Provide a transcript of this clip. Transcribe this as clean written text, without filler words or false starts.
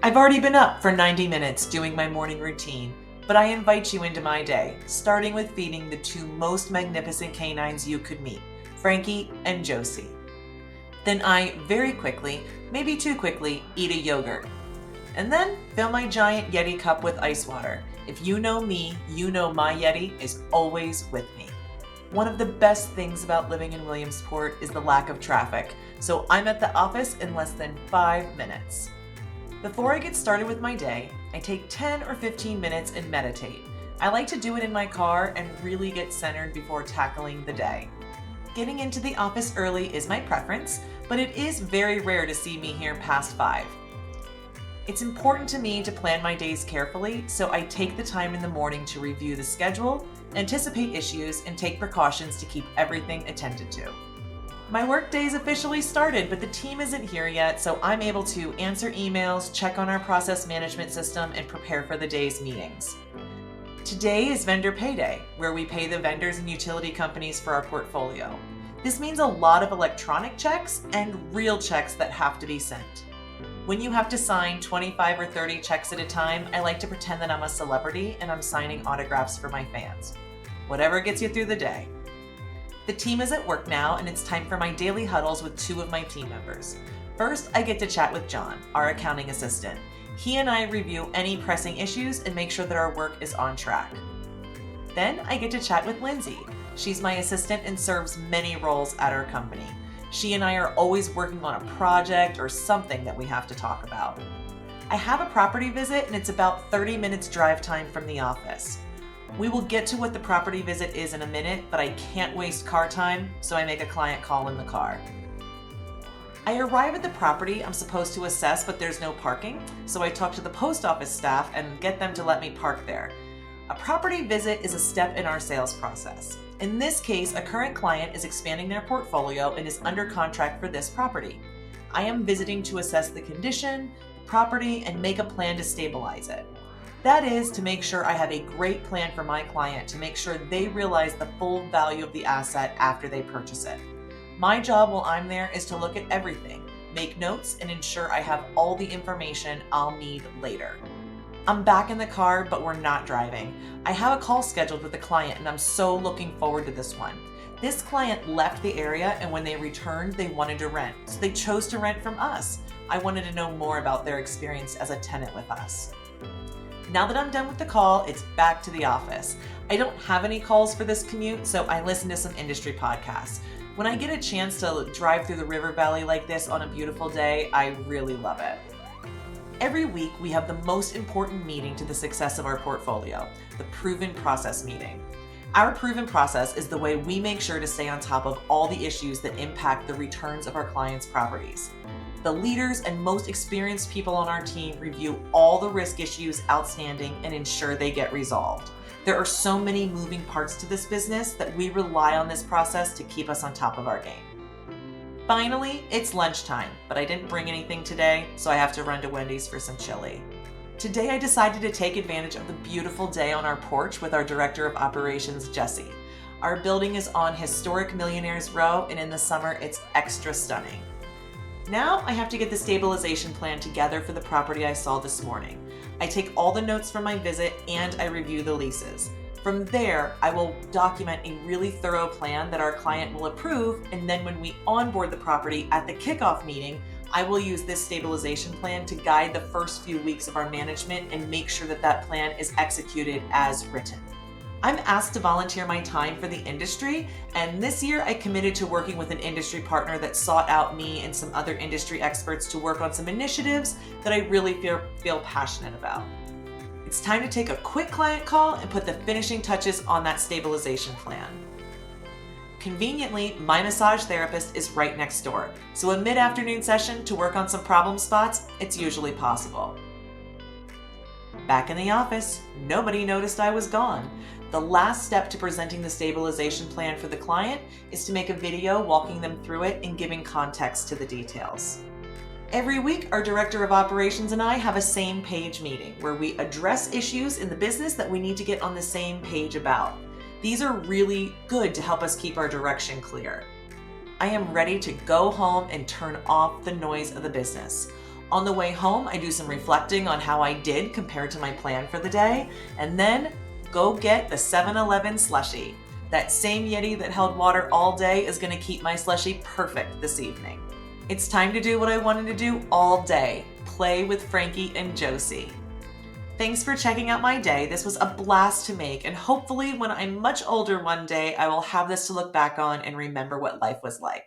I've already been up for 90 minutes doing my morning routine, but I invite you into my day, starting with feeding the two most magnificent canines you could meet, Frankie and Josie. Then I very quickly, maybe too quickly, eat a yogurt. And then fill my giant Yeti cup with ice water. If you know me, you know my Yeti is always with me. One of the best things about living in Williamsport is the lack of traffic, so I'm at the office in less than 5 minutes. Before I get started with my day, I take 10 or 15 minutes and meditate. I like to do it in my car and really get centered before tackling the day. Getting into the office early is my preference, but it is very rare to see me here past 5. It's important to me to plan my days carefully, so I take the time in the morning to review the schedule, anticipate issues, and take precautions to keep everything attended to. My work day's officially started, but the team isn't here yet, so I'm able to answer emails, check on our process management system, and prepare for the day's meetings. Today is vendor payday, where we pay the vendors and utility companies for our portfolio. This means a lot of electronic checks and real checks that have to be sent. When you have to sign 25 or 30 checks at a time, I like to pretend that I'm a celebrity and I'm signing autographs for my fans. Whatever gets you through the day. The team is at work now, and it's time for my daily huddles with 2 of my team members. First, I get to chat with John, our accounting assistant. He and I review any pressing issues and make sure that our work is on track. Then I get to chat with Lindsay. She's my assistant and serves many roles at our company. She and I are always working on a project or something that we have to talk about. I have a property visit, and it's about 30 minutes drive time from the office. We will get to what the property visit is in a minute, but I can't waste car time, so I make a client call in the car. I arrive at the property I'm supposed to assess, but there's no parking, so I talk to the post office staff and get them to let me park there. A property visit is a step in our sales process. In this case, a current client is expanding their portfolio and is under contract for this property. I am visiting to assess the condition, property, and make a plan to stabilize it. That is to make sure I have a great plan for my client to make sure they realize the full value of the asset after they purchase it. My job while I'm there is to look at everything, make notes, and ensure I have all the information I'll need later. I'm back in the car, but we're not driving. I have a call scheduled with a client, and I'm so looking forward to this one. This client left the area, and when they returned, they wanted to rent, so they chose to rent from us. I wanted to know more about their experience as a tenant with us. Now that I'm done with the call, it's back to the office. I don't have any calls for this commute, so I listen to some industry podcasts. When I get a chance to drive through the river valley like this on a beautiful day, I really love it. Every week, we have the most important meeting to the success of our portfolio, the proven process meeting. Our proven process is the way we make sure to stay on top of all the issues that impact the returns of our clients' properties. The leaders and most experienced people on our team review all the risk issues outstanding and ensure they get resolved. There are so many moving parts to this business that we rely on this process to keep us on top of our game. Finally, it's lunchtime, but I didn't bring anything today, so I have to run to Wendy's for some chili. Today I decided to take advantage of the beautiful day on our porch with our Director of Operations, Jesse. Our building is on historic Millionaires Row, and in the summer it's extra stunning. Now I have to get the stabilization plan together for the property I saw this morning. I take all the notes from my visit and I review the leases. From there, I will document a really thorough plan that our client will approve, and then when we onboard the property at the kickoff meeting, I will use this stabilization plan to guide the first few weeks of our management and make sure that that plan is executed as written. I'm asked to volunteer my time for the industry, and this year I committed to working with an industry partner that sought out me and some other industry experts to work on some initiatives that I really feel passionate about. It's time to take a quick client call and put the finishing touches on that stabilization plan. Conveniently, my massage therapist is right next door, so a mid-afternoon session to work on some problem spots, it's usually possible. Back in the office, nobody noticed I was gone. The last step to presenting the stabilization plan for the client is to make a video walking them through it and giving context to the details. Every week, our Director of Operations and I have a same page meeting where we address issues in the business that we need to get on the same page about. These are really good to help us keep our direction clear. I am ready to go home and turn off the noise of the business. On the way home, I do some reflecting on how I did compared to my plan for the day, and then go get the 7-Eleven slushie. That same Yeti that held water all day is going to keep my slushie perfect this evening. It's time to do what I wanted to do all day, play with Frankie and Josie. Thanks for checking out my day. This was a blast to make, and hopefully when I'm much older one day, I will have this to look back on and remember what life was like.